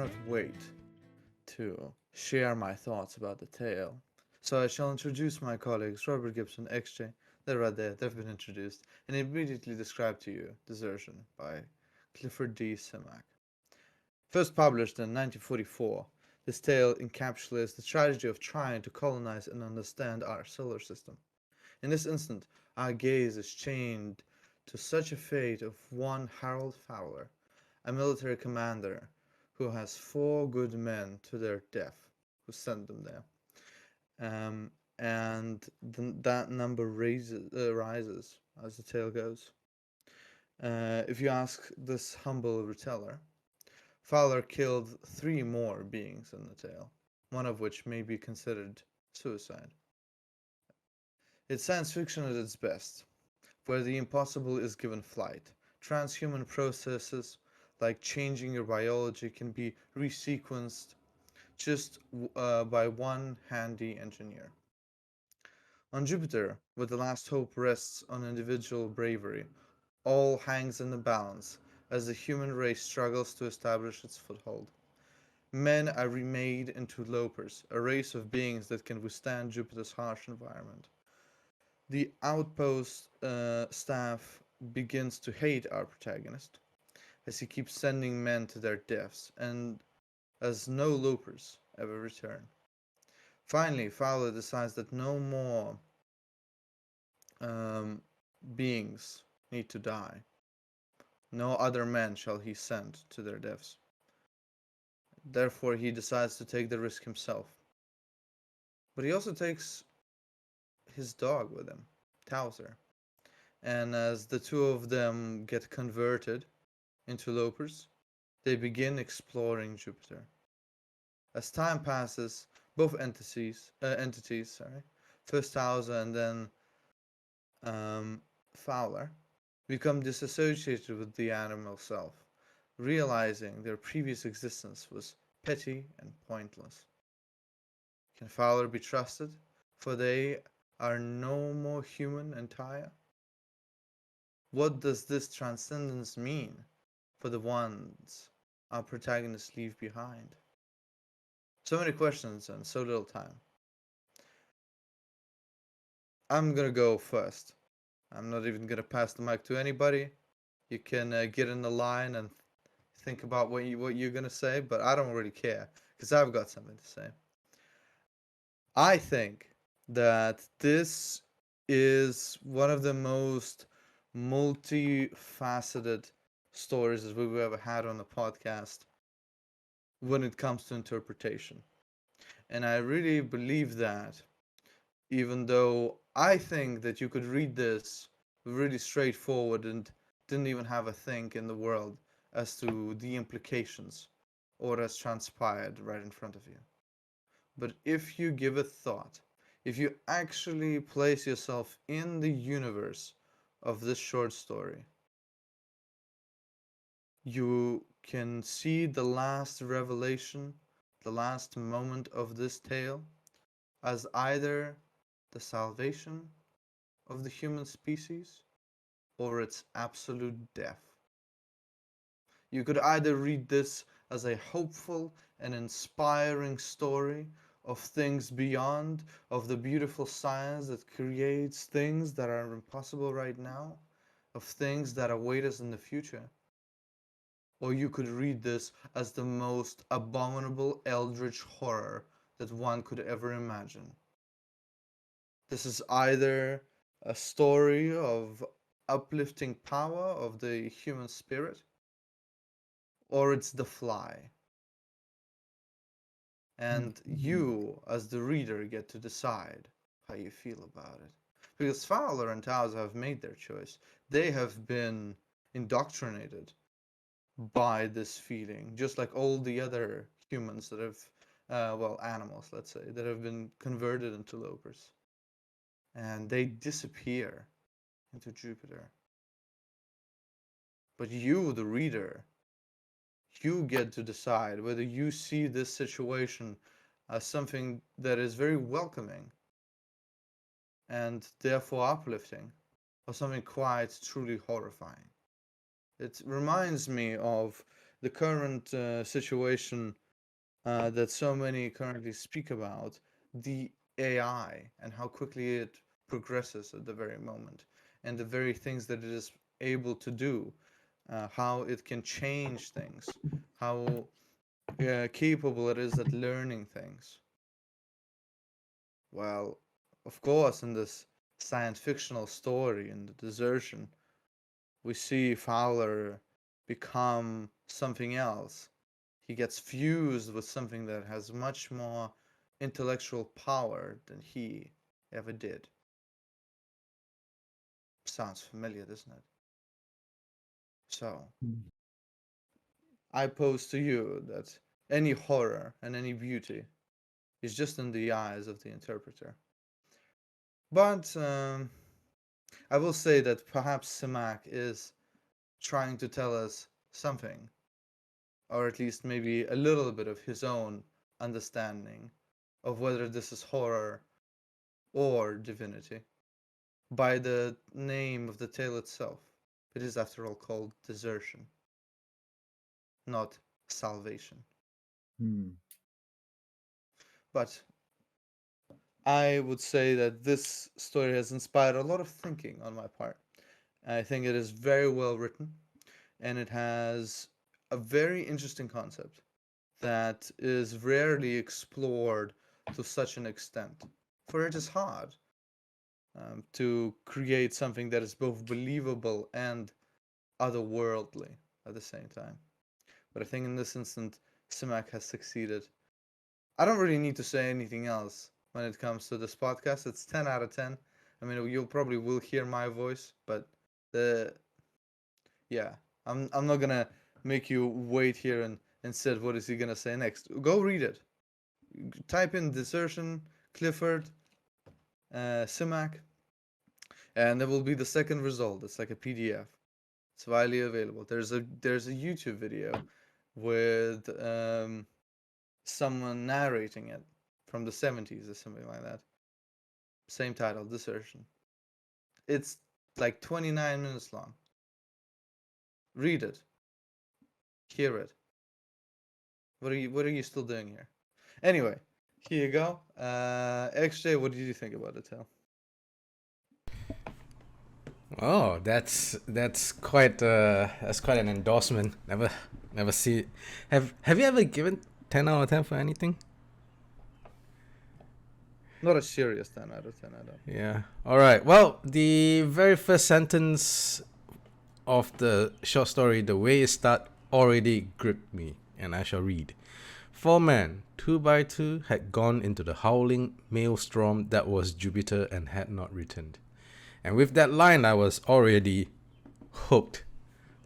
cannot wait to share my thoughts about the tale. So I shall introduce my colleagues Robert Gibson, XJ. They're right there, they've been introduced, and immediately describe to you Desertion by Clifford Simak. First published in 1944, this tale encapsulates the tragedy of trying to colonize and understand our solar system. In this instant, our gaze is chained to such a fate of one Harold Fowler, a military commander who has four good men to their death, who sent them there. And that number rises as the tale goes. If you ask this humble reteller, Fowler killed three more beings in the tale, one of which may be considered suicide. It's science fiction at its best, where the impossible is given flight. Transhuman processes like changing your biology can be resequenced just by one handy engineer. On Jupiter, where the last hope rests on individual bravery, all hangs in the balance as the human race struggles to establish its foothold. Men are remade into Lopers, a race of beings that can withstand Jupiter's harsh environment. The outpost staff begins to hate our protagonist, as he keeps sending men to their deaths, and as no Lopers ever return. Finally, Fowler decides that no more um, beings need to die. No other men shall he send to their deaths. Therefore, he decides to take the risk himself. But he also takes his dog with him, Towser. And as the two of them get converted into Lopers, they begin exploring Jupiter. As time passes, both entities, first Towser and then Fowler, become disassociated with the animal self, realizing their previous existence was petty and pointless. Can Fowler be trusted? For they are no more human entire? What does this transcendence mean for the ones our protagonists leave behind? So many questions and so little time. I'm gonna go first. I'm not even gonna pass the mic to anybody. You can get in the line and think about what you're gonna say, but I don't really care because I've got something to say. I think that this is one of the most multifaceted stories that we've ever had on the podcast when it comes to interpretation. And I really believe that, even though I think that you could read this really straightforward and didn't even have a think in the world as to the implications or what has transpired right in front of you. But if you give it thought, if you actually place yourself in the universe of this short story, you can see the last revelation, the last moment of this tale, as either the salvation of the human species or its absolute death. You could either read this as a hopeful and inspiring story of things beyond, of the beautiful science that creates things that are impossible right now, of things that await us in the future. Or you could read this as the most abominable eldritch horror that one could ever imagine. This is either a story of uplifting power of the human spirit, or it's The Fly. And you, as the reader, get to decide how you feel about it. Because Fowler and Towser have made their choice. They have been indoctrinated by this feeling, just like all the other humans that have, animals, let's say, that have been converted into Lopers. And they disappear into Jupiter. But you, the reader, you get to decide whether you see this situation as something that is very welcoming and therefore uplifting, or something quite truly horrifying. It reminds me of the current situation that so many currently speak about, the AI and how quickly it progresses at the very moment, and the very things that it is able to do, how it can change things, how capable it is at learning things. Well, of course, in this science fictional story in the Desertion, we see Fowler become something else. He gets fused with something that has much more intellectual power than he ever did. Sounds familiar, doesn't it? So, Mm. I pose to you that any horror and any beauty is just in the eyes of the interpreter. But I will say that perhaps Simak is trying to tell us something, or at least maybe a little bit of his own understanding of whether this is horror or divinity, by the name of the tale itself. It is, after all, called Desertion, not Salvation. Mm. But I would say that this story has inspired a lot of thinking on my part. I think it is very well written, and it has a very interesting concept that is rarely explored to such an extent. For it is hard to create something that is both believable and otherworldly at the same time. But I think in this instant, Simak has succeeded. I don't really need to say anything else when it comes to this podcast. It's 10 out of 10. I mean, you'll probably will hear my voice, but the yeah, I'm not gonna make you wait here and sit. What is he gonna say next? Go read it. Type in Desertion, Clifford, Simak, and there will be the second result. It's like a PDF. It's widely available. There's a YouTube video with someone narrating it from the 70s or something like that. Same title, Desertion. It's like 29 minutes long. Read it, hear it. What are you still doing here? Anyway, here you go. XJ, what did you think about the tale? Oh, that's quite an endorsement. Never see. Have you ever given 10 out of 10 for anything? Not a serious 10 out of 10, I don't. Yeah. All right. Well, the very first sentence of the short story, the way it started, already gripped me, and I shall read. 4 men, 2 by 2, had gone into the howling maelstrom that was Jupiter and had not returned. And with that line, I was already hooked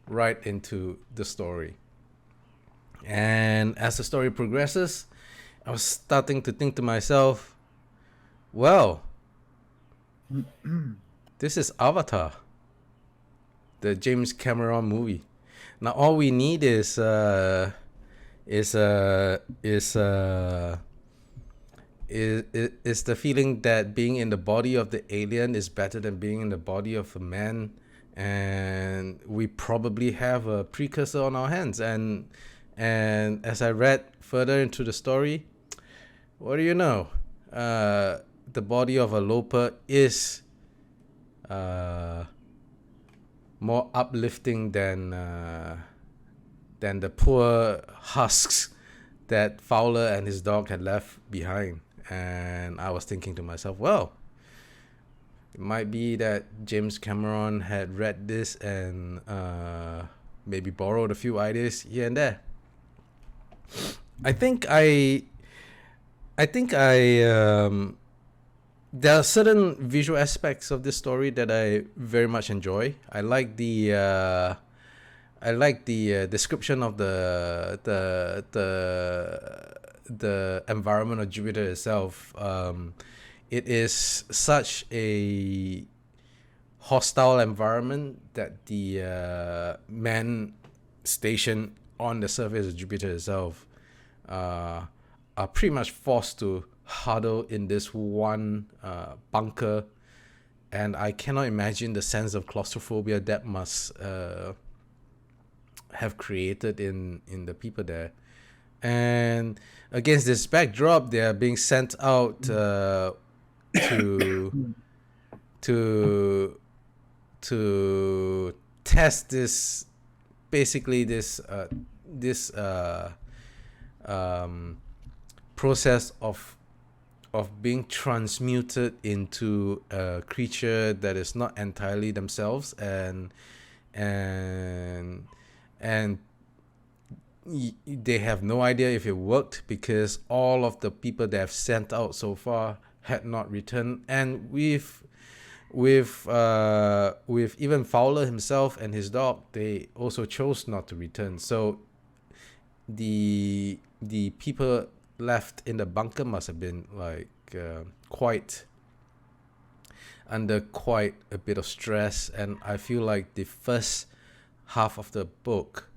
right into the story. And as the story progresses, I was starting to think to myself, well, this is Avatar, the James Cameron movie. Now all we need is is uh is the feeling that being in the body of the alien is better than being in the body of a man, and we probably have a precursor on our hands. And as I read further into the story, what do you know? The body of a Loper is uh, more uplifting than the poor husks that Fowler and his dog had left behind. And I was thinking to myself, well, it might be that James Cameron had read this and maybe borrowed a few ideas here and there. I think I I think I there are certain visual aspects of this story that I very much enjoy. I like the description of the environment of Jupiter itself. It is such a hostile environment that the men stationed on the surface of Jupiter itself uh, are pretty much forced to huddle in this one bunker, and I cannot imagine the sense of claustrophobia that have created in the people there. And against this backdrop, they are being sent out to Mm. to to test this, basically this um, process of being transmuted into a creature that is not entirely themselves, and and they have no idea if it worked, because all of the people they have sent out so far had not returned, and with even Fowler himself and his dog, they also chose not to return. So the people left in the bunker must have been like quite under quite a bit of stress, and I feel like the first half of the book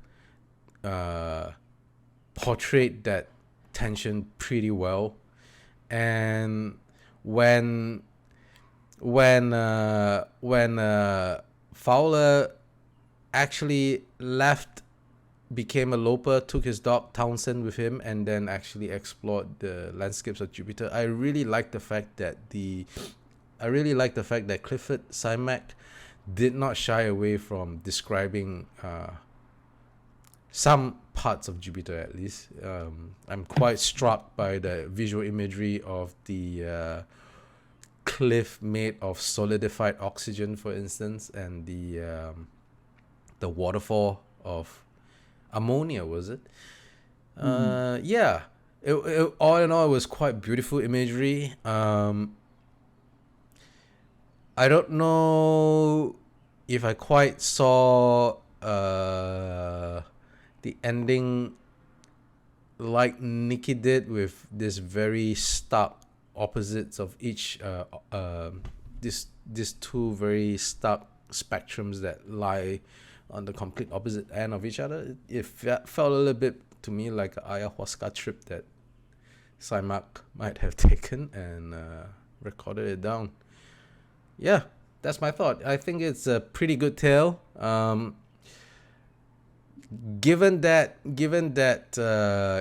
uh, portrayed that tension pretty well. And when when Fowler actually left, became a Loper, took his dog Townsend with him, and then actually explored the landscapes of Jupiter. I really like the fact that Clifford Simak did not shy away from describing some parts of Jupiter, at least. I'm quite struck by the visual imagery of the cliff made of solidified oxygen, for instance, and the waterfall of ammonia, was it? Yeah. All in all, it was quite beautiful imagery. I don't know if I quite saw the ending like Nikki did, with this very stark opposites of each these two very stark spectrums that lie on the complete opposite end of each other. It felt a little bit to me like an ayahuasca trip that Simak might have taken and recorded it down. Yeah, that's my thought. I think it's a pretty good tale. Given that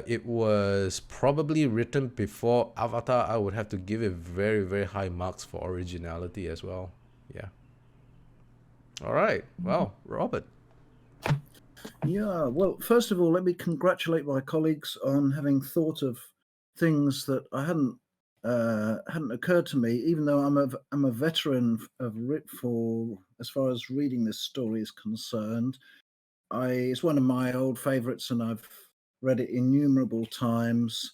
it was probably written before Avatar, I would have to give it very, very high marks for originality as well. Yeah. All right. Well, Robert. Yeah, well, first of all, let me congratulate my colleagues on having thought of things that I hadn't occurred to me. Even though I'm a veteran of for as far as reading this story is concerned, it's one of my old favourites, and I've read it innumerable times,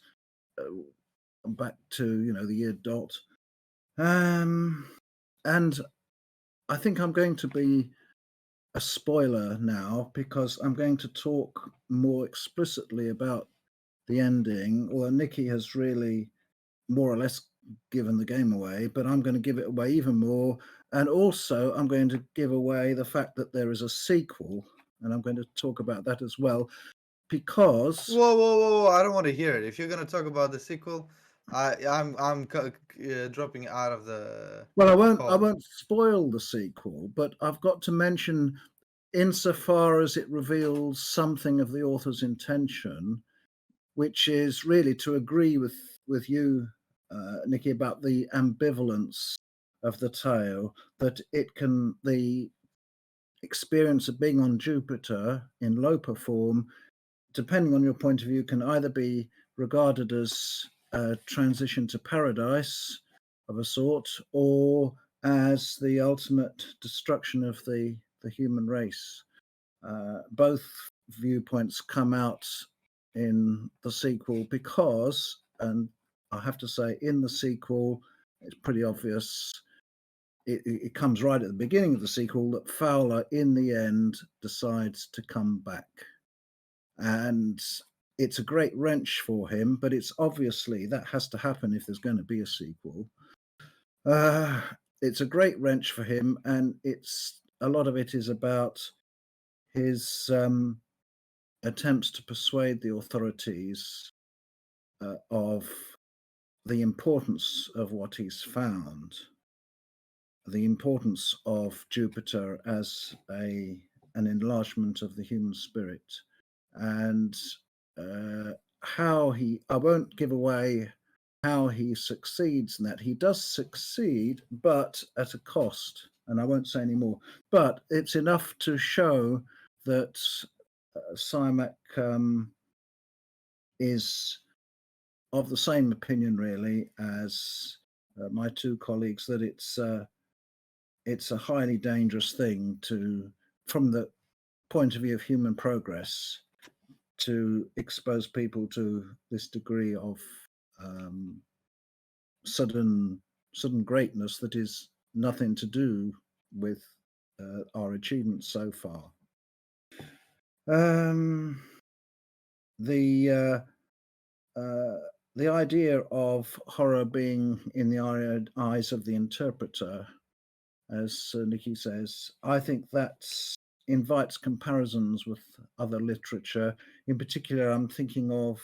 back to the year dot. And I think I'm going to be a spoiler now, because I'm going to talk more explicitly about the ending. Well, Nikki has really more or less given the game away, but I'm going to give it away even more. And also, I'm going to give away the fact that there is a sequel, and I'm going to talk about that as well, because Whoa, whoa, whoa, whoa! I don't want to hear it. If you're gonna talk about the sequel, dropping out of the well, I call. won't spoil the sequel, but I've got to mention, insofar as it reveals something of the author's intention, which is really to agree with you, Nikki, about the ambivalence of the tale, that the experience of being on Jupiter in Loper form, depending on your point of view, can either be regarded as a transition to paradise of a sort, or as the ultimate destruction of the human race. Both viewpoints come out in the sequel, because, and I have to say, in the sequel, it's pretty obvious. It comes right at the beginning of the sequel that Fowler, in the end, decides to come back. And it's a great wrench for him, but it's obviously that has to happen if there's going to be a sequel. Uh, it's a great wrench for him, and a lot of it is about his attempts to persuade the authorities of the importance of what he's found, the importance of Jupiter as an enlargement of the human spirit, and how I won't give away how he succeeds in that. He does succeed, but at a cost, and I won't say any more. But it's enough to show that Simak is of the same opinion, really, as my two colleagues, that it's a highly dangerous thing from the point of view of human progress, to expose people to this degree of sudden greatness that is nothing to do with our achievements so far. The idea of horror being in the eyes of the interpreter, as Nikki says, I think that invites comparisons with other literature. In particular, I'm thinking of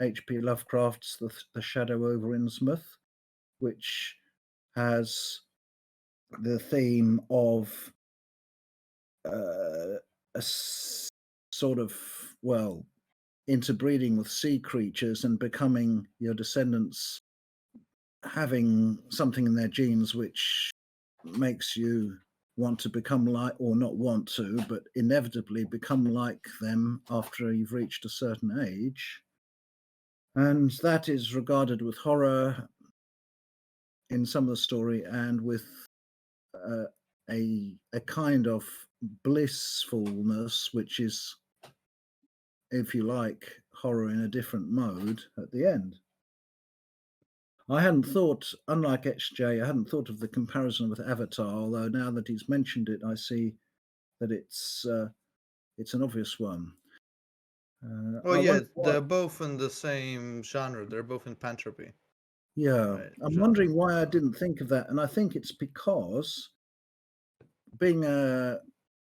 H.P. Lovecraft's The Shadow over Innsmouth, which has the theme of a sort of, well, interbreeding with sea creatures and becoming your descendants having something in their genes which makes you want to become like, or not want to, but inevitably become like them after you've reached a certain age. And that is regarded with horror in some of the story, and with a kind of blissfulness, which is, if you like, horror in a different mode at the end. I hadn't thought, unlike XJ, I hadn't thought of the comparison with Avatar, although now that he's mentioned it, I see that it's an obvious one. Well, yeah, they're both in the same genre. They're both in Pantropy. Yeah, right, I'm genre. wondering why I didn't think of that, and I think it's because, being a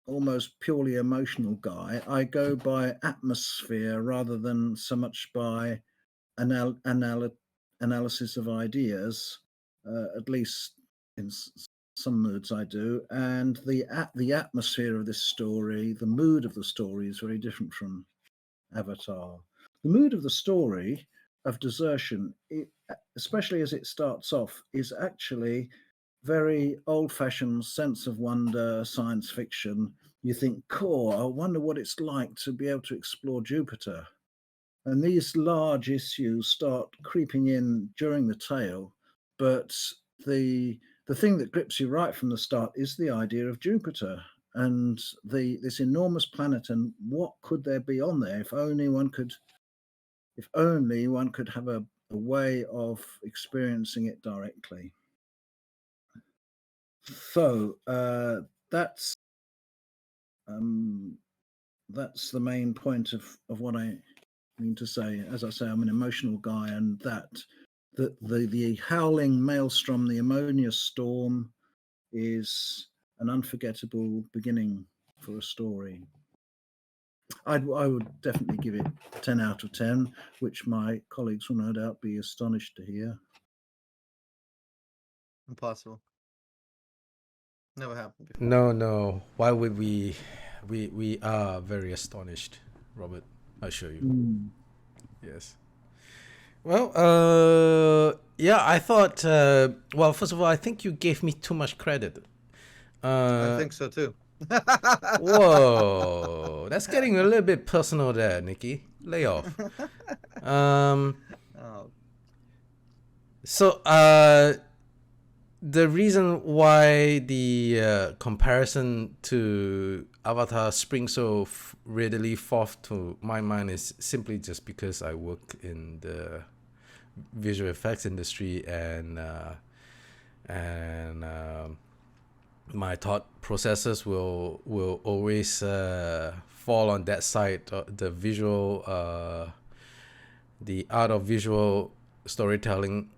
almost purely emotional guy, I go by atmosphere rather than so much by analysis of ideas. At least in some moods I do, and the atmosphere of this story, the mood of the story, is very different from Avatar. The mood of the story of Desertion, especially as it starts off, is actually very old-fashioned sense of wonder, science fiction. You think, cool, I wonder what it's like to be able to explore Jupiter. And these large issues start creeping in during the tale, but the thing that grips you right from the start is the idea of Jupiter and this enormous planet, and what could there be on there if only one could have a way of experiencing it directly. So that's the main point of what I mean to say. As I say, I'm an emotional guy, and the howling maelstrom, the ammonia storm, is an unforgettable beginning for a story. I would definitely give it 10 out of 10, which my colleagues will no doubt be astonished to hear. Impossible. Never happened before. No. Why would we? We are very astonished, Robert. I assure you. Yes. Well, yeah, I thought. Well, first of all, I think you gave me too much credit. I think so too. Whoa, that's getting a little bit personal there, Nikki. Lay off. Oh. So, the reason why the comparison to Avatar springs so readily forth to my mind is simply just because I work in the visual effects industry, and my thought processes will always fall on that side, the visual, the art of visual storytelling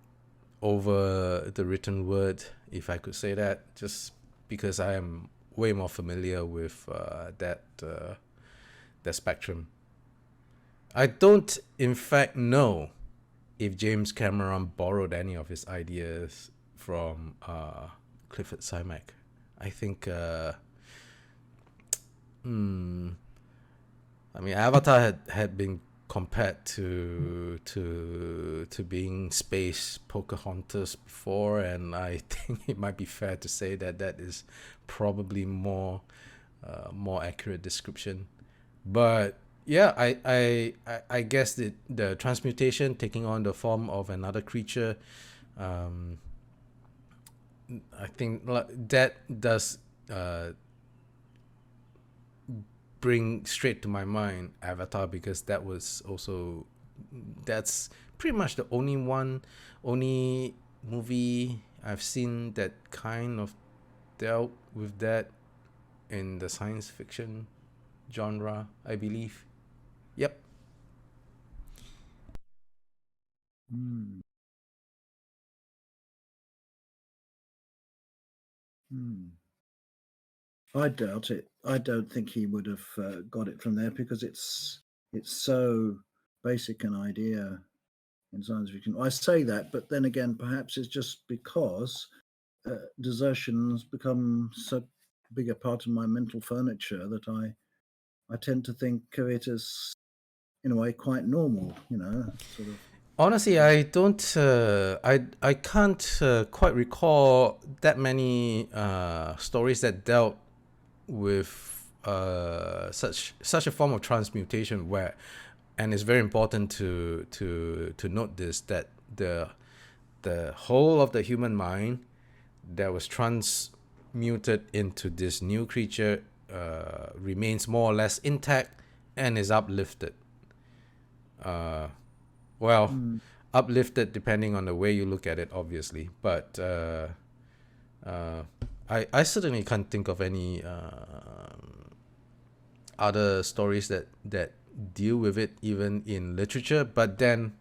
over the written word, if I could say that, just because I am way more familiar with that spectrum. I don't, in fact, know if James Cameron borrowed any of his ideas from Clifford Simak. I think I mean, Avatar had been compared to being space Pocahontas before, and I think it might be fair to say that that is probably more accurate description. But yeah, I guess the transmutation, taking on the form of another creature, I think that does bring straight to my mind Avatar, because that's pretty much the only movie I've seen that kind of dealt with that in the science fiction genre, I believe. Yep. Hmm. Hmm. I doubt it. I don't think he would have got it from there because it's so basic an idea in science fiction. I say that, but then again, perhaps it's just because desertion's become so big a part of my mental furniture that I tend to think of it as, in a way, quite normal. Sort of. Honestly, I don't. I can't quite recall that many stories that dealt with such a form of transmutation where, and it's very important to note this, that the whole of the human mind that was transmuted into this new creature remains more or less intact and is uplifted. Well, Mm, uplifted depending on the way you look at it, obviously. But uh, I certainly can't think of any other stories that deal with it, even in literature. But then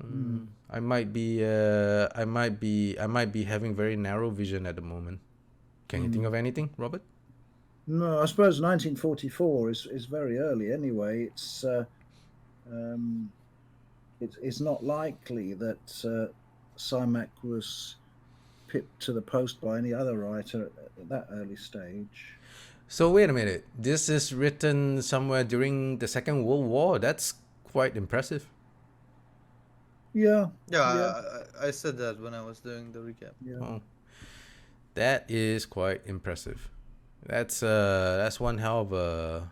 mm. I might be having very narrow vision at the moment. Can you think of Mm. anything, Robert? No, I suppose 1944 is very early anyway. Um, it's not likely that Simak was pipped to the post by any other writer at that early stage. So wait a minute. This is written somewhere during the Second World War. That's quite impressive. Yeah, yeah, Yeah, I said that when I was doing the recap. yeah. Oh, that is quite impressive. That's one hell of a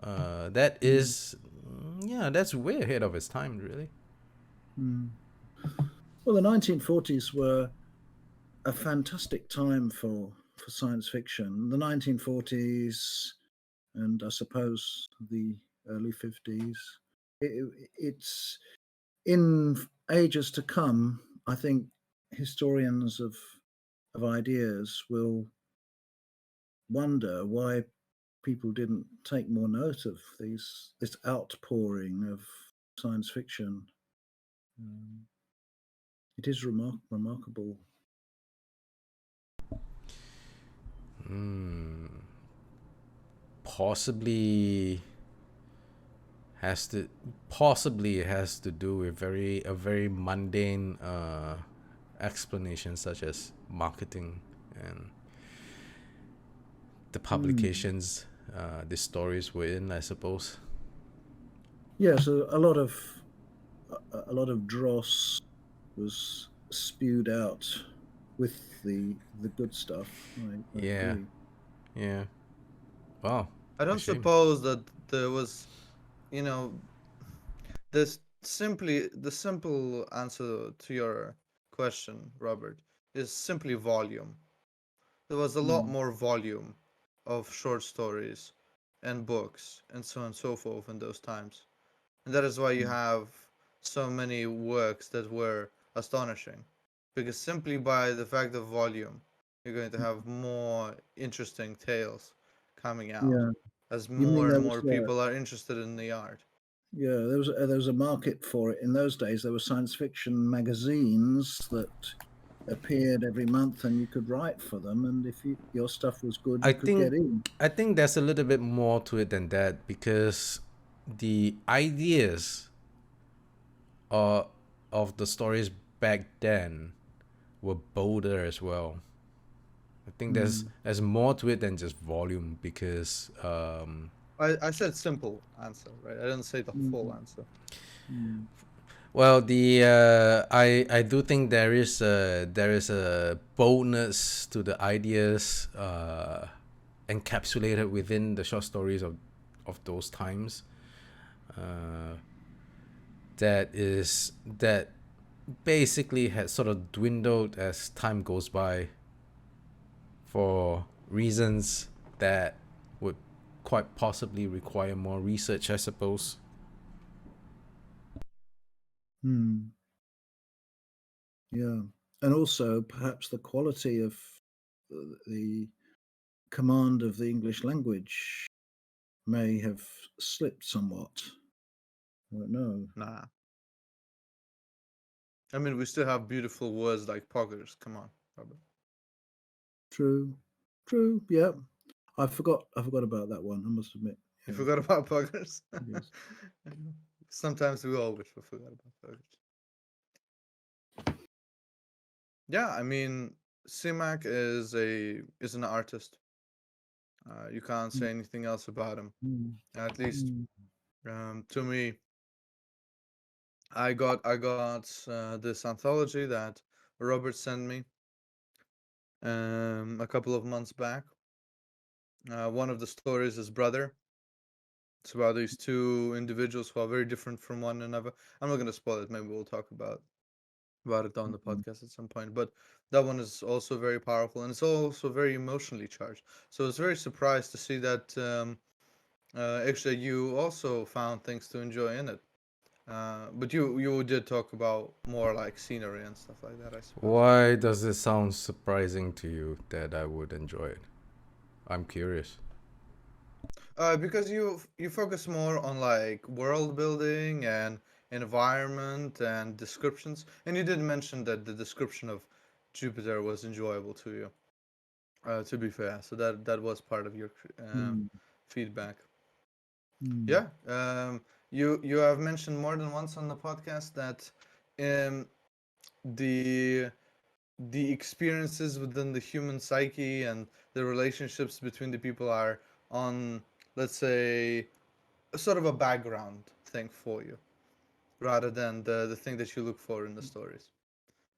that Mm, is yeah, that's way ahead of its time, really. mm. Well, the 1940s were a fantastic time for science fiction. The 1940s, and I suppose the early 50s. It's in ages to come. I think historians of ideas will wonder why people didn't take more note of this outpouring of science fiction. Um, it is remarkable. Possibly has to possibly has to do with a very mundane explanation, such as marketing and the Mm. publications the stories were in, I suppose. Yes, a lot of dross was spewed out with the good stuff. I Yeah, agree. yeah. Wow, I a don't shame. suppose that there was, you know, this simply the simple answer to your question, Robert, is simply volume. There was a lot Mm. more volume of short stories and books and so on and so forth in those times. And that is why you Mm. have so many works that were astonishing. Because simply by the fact of volume, you're going to have more interesting tales coming out Yeah, as you mean more and there was more people are interested in the art. yeah, there was a market for it in those days. There were science fiction magazines that appeared every month, and you could write for them. And if your stuff was good, I you could think get in. I think there's a little bit more to it than that, because the ideas uh, of the stories back then were bolder as well. I think there's more to it than just volume because I said simple answer, right? I didn't say the full answer. well, the I do think there is a boldness to the ideas encapsulated within the short stories of those times. That basically has sort of dwindled as time goes by for reasons that would quite possibly require more research, I suppose. Yeah, and also perhaps the quality of the command of the English language may have slipped somewhat. I don't know. Nah. I mean, we still have beautiful words like poggers. Come on, Robert. True, true. Yeah, I forgot about that one. I must admit. You Yeah. forgot about poggers? Yes. Sometimes we all wish we forgot about poggers. Yeah, I mean, Simak is an artist. You can't say anything else about him. Mm. At least Mm. to me, I got this anthology that Robert sent me a couple of months back. One of the stories is Brother. It's about these two individuals who are very different from one another. I'm not going to spoil it. Maybe we'll talk about it on the podcast at some point. But that one is also very powerful, and it's also very emotionally charged. So I was very surprised to see that actually you also found things to enjoy in it. But you did talk about more like scenery and stuff like that, I suppose. Why does it sound surprising to you that I would enjoy it? I'm curious. Because you focus more on like world building and environment and descriptions, and you did mention that the description of Jupiter was enjoyable to you. To be fair, so that was part of your Mm. feedback. Mm. Yeah, you have mentioned more than once on the podcast that um, the the experiences within the human psyche and the relationships between the people are on, let's say, a sort of a background thing for you rather than the thing that you look for in the stories.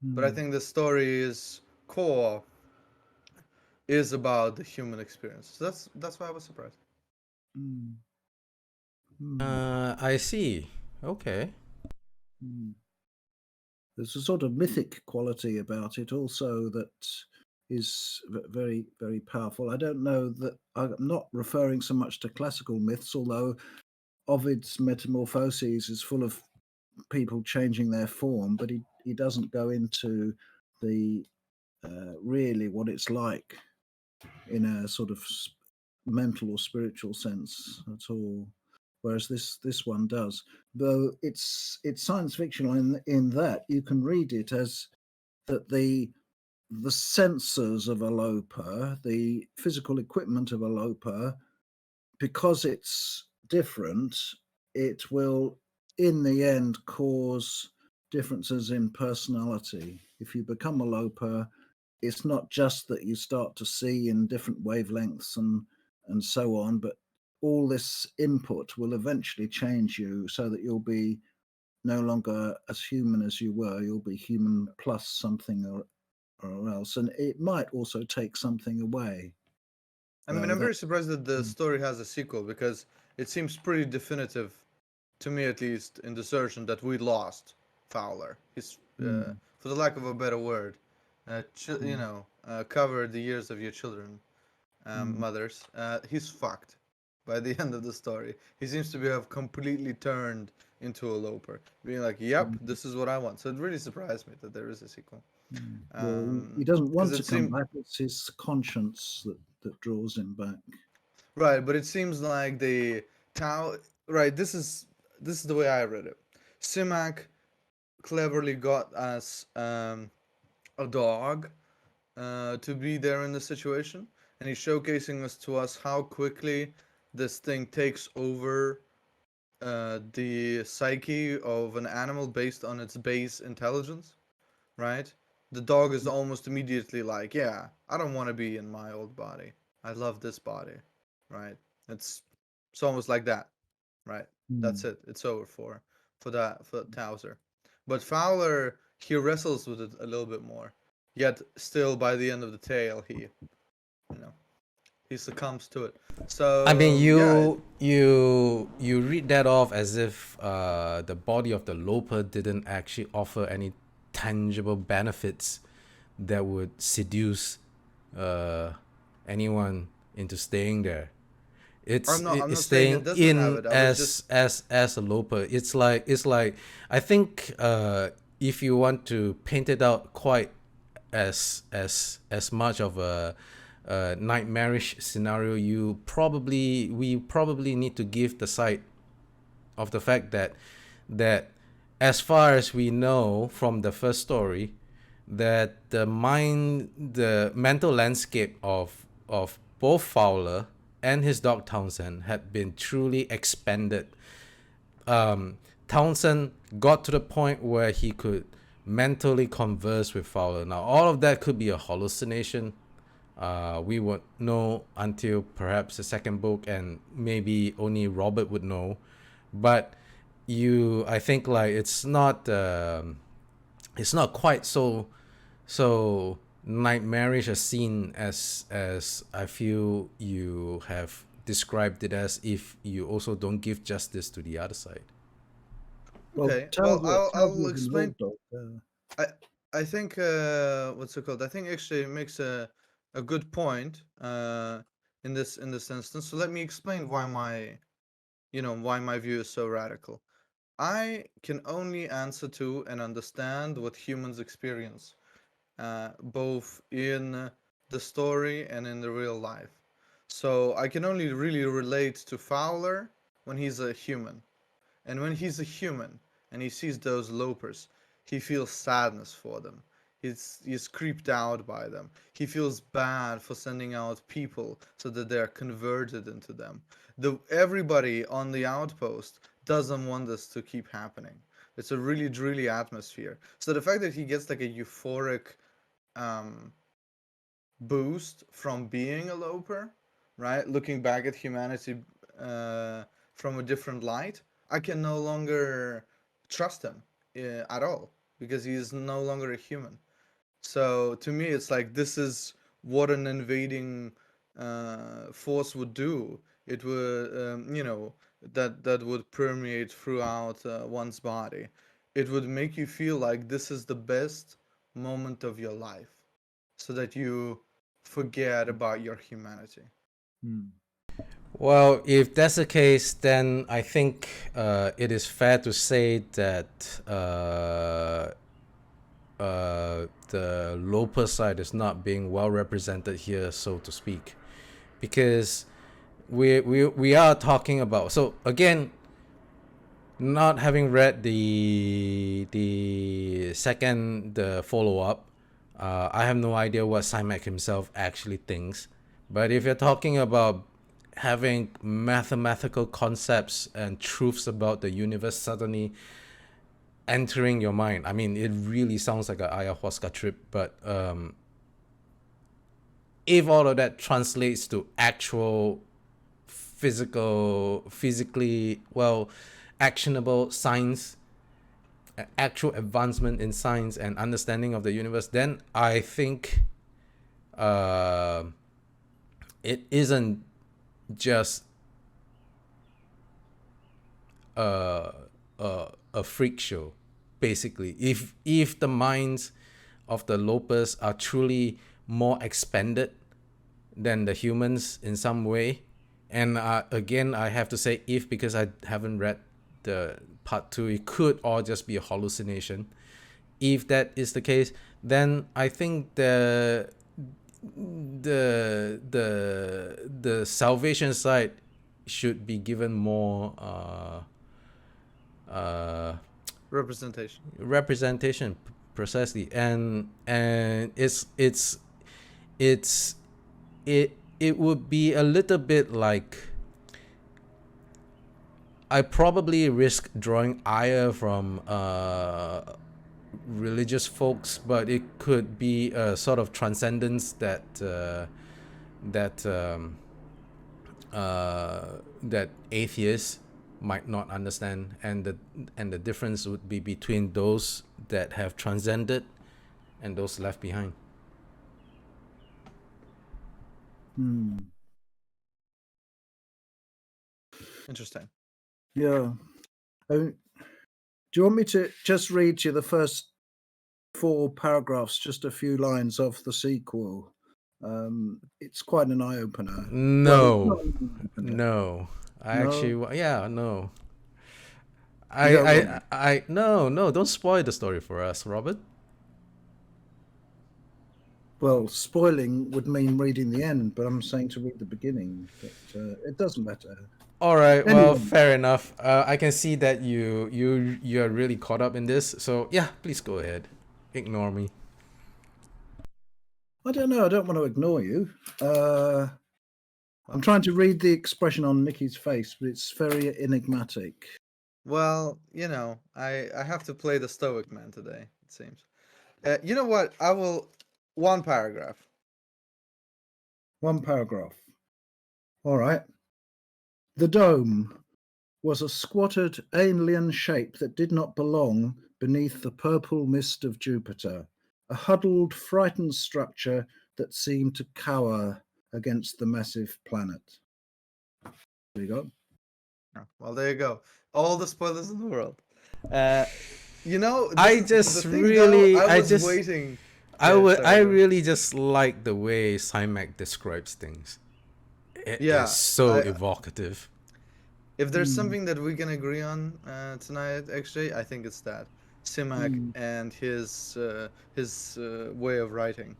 But I Mm. think the story's core is about the human experience. So that's why I was surprised. Mm. Mm. I see. Okay. Mm. There's a sort of mythic quality about it also that is very, very powerful. I don't know that I'm not referring so much to classical myths, although Ovid's Metamorphoses is full of people changing their form, but he doesn't go into the really what it's like in a sort of mental or spiritual sense at all. Whereas this one does, though it's science fictional in that you can read it as that the sensors of a Loper, the physical equipment of a Loper, because it's different, it will in the end cause differences in personality. If you become a Loper, it's not just that you start to see in different wavelengths and so on, but all this input will eventually change you so that you'll be no longer as human as you were. You'll be human plus something or else, and it might also take something away. I mean, I'm That very surprised that the story has a sequel because it seems pretty definitive, to me at least, in Desertion that we lost Fowler. He's, mm, for the lack of a better word, mm, cover the years of your children, mm, mothers. He's fucked by the end of the story. He seems to have completely turned into a Loper, being like, "Yep, mm, this is what I want." So it really surprised me that there is a sequel, well, he doesn't because want to it come seemed back. It's his conscience that draws him back. right, but it seems like the Tao. Right, this is the way I read it. Simak cleverly got us a dog to be there in the situation, and he's showcasing us to us how quickly this thing takes over the psyche of an animal based on its base intelligence, right? the dog is almost immediately like, yeah, I don't want to be in my old body. I love this body, right? It's almost like that, right? That's it. It's over for Towser. But Fowler, he wrestles with it a little bit more. Yet still, by the end of the tale, you know he succumbs to it. I mean, So yeah, you read that off as if the body of the Loper didn't actually offer any tangible benefits that would seduce anyone into staying there. I'm It's not saying it staying doesn't have in it. I was just as a Loper. It's like I think if you want to paint it out quite as much of a nightmarish scenario, we probably need to give the side of the fact that as far as we know from the first story, that the mental landscape of both Fowler and his dog Townsend had been truly expanded. Townsend got to the point where he could mentally converse with Fowler. Now, all of that could be a hallucination. We won't know until perhaps the second book, and maybe only Robert would know. But I think like it's not quite so nightmarish a scene as I feel you have described it as, if you also don't give justice to the other side. Well, okay. Well, I'll Towsworth and explain. Lord Dog. I I think what's it called? I think actually it makes a good point in this instance. So let me explain why my view is so radical. I can only answer to and understand what humans experience, both in the story and in the real life. So I can only really relate to Fowler when he's a human. And when he's a human and he sees those Lopers, he feels sadness for them. He's creeped out by them. He feels bad for sending out people so that they're converted into them. Everybody on the outpost doesn't want this to keep happening. It's a really dreary atmosphere. So the fact that he gets like a euphoric um, boost from being a Loper, right? Looking back at humanity from a different light, I can no longer trust him at all because he is no longer a human. So to me, it's like this is what an invading force would do. It would, that would permeate throughout one's body. It would make you feel like this is the best moment of your life, so that you forget about your humanity. Well, if that's the case, then I think it is fair to say that the Loper side is not being well represented here, so to speak, because we are talking about, so again, not having read the follow up, I have no idea what Simak himself actually thinks. But if you're talking about having mathematical concepts and truths about the universe suddenly entering your mind, I mean, it really sounds like an ayahuasca trip. But if all of that translates to actual physically actionable science, actual advancement in science and understanding of the universe, then I think it isn't just a freak show. Basically, if the minds of the Lopers are truly more expanded than the humans in some way, and again, I have to say if, because I haven't read the part 2, it could all just be a hallucination. If that is the case, then I think the salvation side should be given more Representation. precisely, and it would be a little bit like, I probably risk drawing ire from religious folks, but it could be a sort of transcendence that that atheists might not understand, and the difference would be between those that have transcended and those left behind. Interesting. Yeah. Do you want me to just read you the first 4 paragraphs, just a few lines of the sequel? It's quite an eye opener. Well, it's not No, an eye-opener. no. I No? actually, yeah, no. You don't want No, don't spoil the story for us, Robert. Well, spoiling would mean reading the end, but I'm saying to read the beginning. But it doesn't matter. All right, well, Anyway, fair enough. I can see that you're really caught up in this. So yeah, please go ahead. Ignore me. I don't know. I don't want to ignore you. I'm trying to read the expression on Nikki's face, but it's very enigmatic. Well, I have to play the stoic man today, it seems. You know what? I will. One paragraph. 1 paragraph. All right. The dome was a squatted alien shape that did not belong beneath the purple mist of Jupiter, a huddled, frightened structure that seemed to cower against the massive planet. There you go. Oh, well, there you go. All the spoilers in the world. I the just thing though. really, I I was just, waiting. I Yeah, would, sorry. I Go. really just like the way Simak describes things. It is Yeah, so I, evocative. if there's Hmm. something that we can agree on tonight, actually, I think it's that Simak and his way of writing.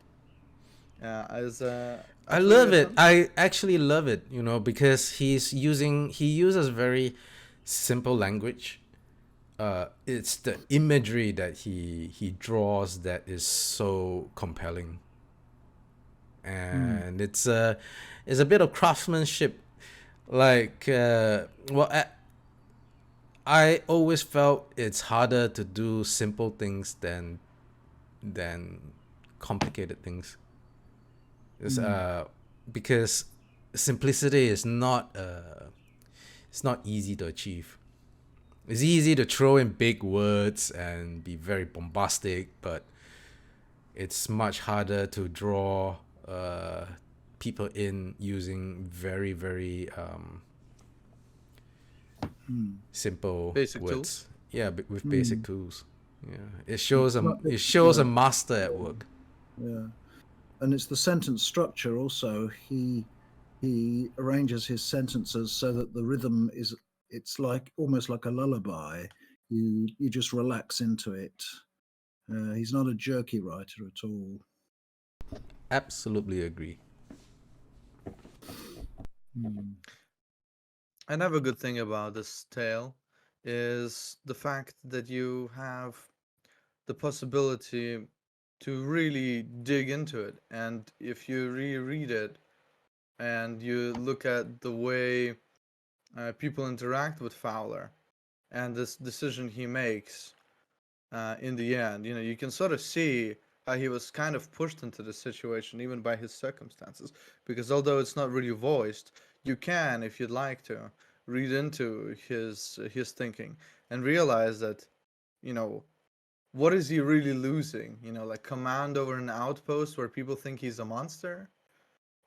As I absolutely love it. astonishing. I actually love it, because he uses very simple language. It's the imagery that he draws that is so compelling, and it's a bit of craftsmanship. Like, I always felt it's harder to do simple things than complicated things. Because simplicity is not it's not easy to achieve. It's easy to throw in big words and be very bombastic, but it's much harder to draw people in using very, very simple Basic words. tools. Yeah, with basic tools. Yeah, it It's, shows a master at work. yeah, and it's the sentence structure also. He arranges his sentences so that the rhythm is it's like almost like a lullaby. You just relax into it. He's not a jerky writer at all. Absolutely agree. Another good thing about this tale is the fact that you have the possibility to really dig into it. And if you reread it and you look at the way people interact with Fowler and this decision he makes in the end, you can sort of see how he was kind of pushed into the situation, even by his circumstances. Because although it's not really voiced, you can, if you'd like to, read into his thinking and realize that, you know, what is he really losing? Like command over an outpost where people think he's a monster,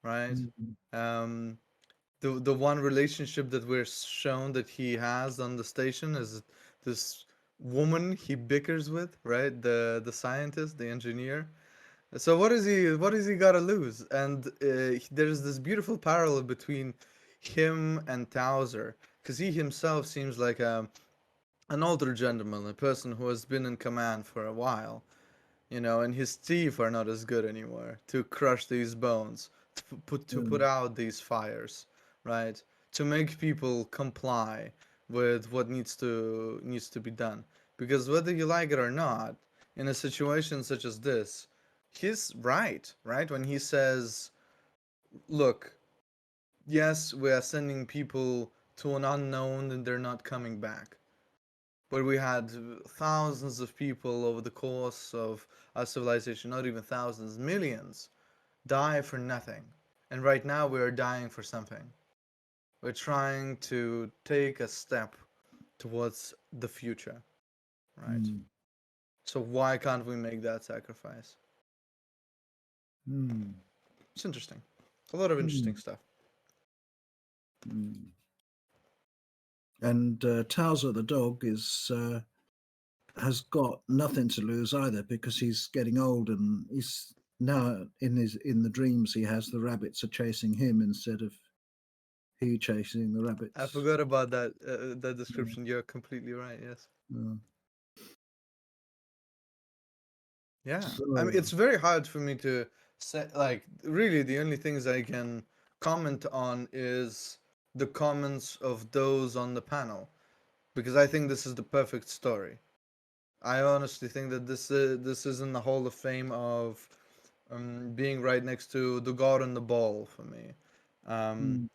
right? Um, the one relationship that we're shown that he has on the station is this woman he bickers with, right? The scientist, the engineer. So what is he got to lose? And there's this beautiful parallel between him and Towser, because he himself seems like an older gentleman, a person who has been in command for a while, and his teeth are not as good anymore to crush these bones, to put out these fires, right? To make people comply with what needs to be done. Because whether you like it or not, in a situation such as this, he's right? When he says, "Look, yes, we are sending people to an unknown and they're not coming back. where we had thousands of people over the course of our civilization, not even thousands, millions, die for nothing. And right now we are dying for something. We're trying to take a step towards the future, right? Mm. So why can't we make that sacrifice? Mm. It's interesting. A lot of interesting stuff. Mm. And Towser the dog has got nothing to lose either, because he's getting old, and he's now in the dreams he has, the rabbits are chasing him instead of he chasing the rabbits. I forgot about that description. You're completely right. Yes. Yeah. Yeah. I mean, So, it's very hard for me to say. Like, really, the only things I can comment on is the comments of those on the panel, because I think this is the perfect story. I honestly think that this is in the Hall of Fame of being right next to the God and the Ball for me. Um, mm,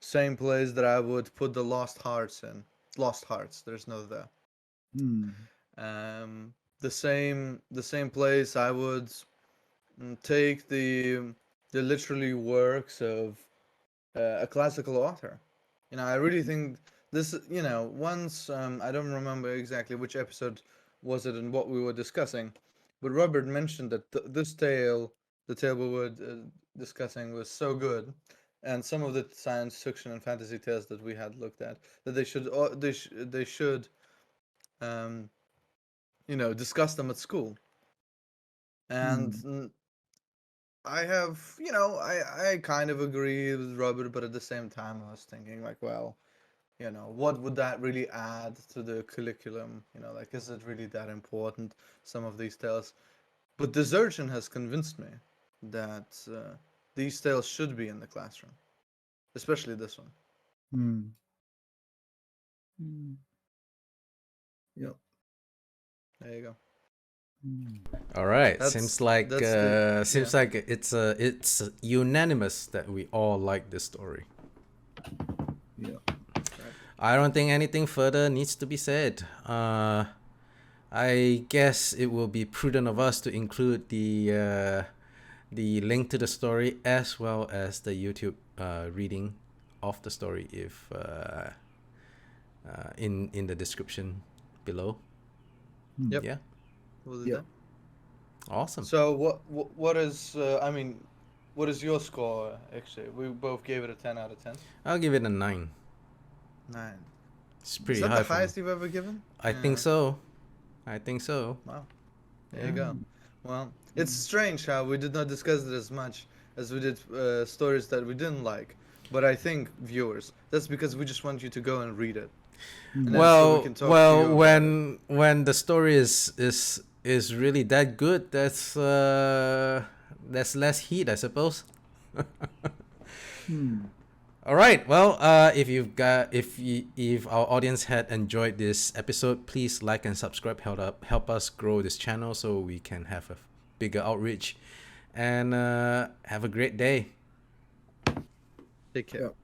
Same place that I would put the Lost Hearts in. Lost Hearts. There's no there. mm, The same place I would take the literally works of a classical author. I really think this. Once I don't remember exactly which episode was it and what we were discussing, but Robert mentioned that this tale, the tale we were discussing, was so good, and some of the science fiction and fantasy tales that we had looked at, that they should um, discuss them at school. And mm, I have, I kind of agree with Robert, but at the same time, I was thinking, like, well, what would that really add to the curriculum? Like, is it really that important, some of these tales? But Desertion has convinced me that these tales should be in the classroom, especially this one. mm, mm. Yep. There you go. Mm, All right. That's Seems like that's the seems like it's unanimous that we all like this story. yeah. I don't think anything further needs to be said. I guess it will be prudent of us to include the link to the story as well as the YouTube reading of the story if in the description below. Yep. Yeah, We'll do Yep. that. awesome. So what is I mean, what is your score? Actually, we both gave it a 10 out of 10. I'll give it a 9. 9. It's Is pretty that high the for me. highest you've ever given? I think so. I think so. Wow. There Yeah. you go. Well, it's strange how we did not discuss it as much as we did stories that we didn't like. But I think, viewers, that's because we just want you to go and read it. And then so we can talk to you about it. when the story is really that good, that's less heat, I suppose. Hmm. All right. Well, if our audience had enjoyed this episode, please like and subscribe. Help us grow this channel so we can have a bigger outreach, and have a great day. Take care. Yep.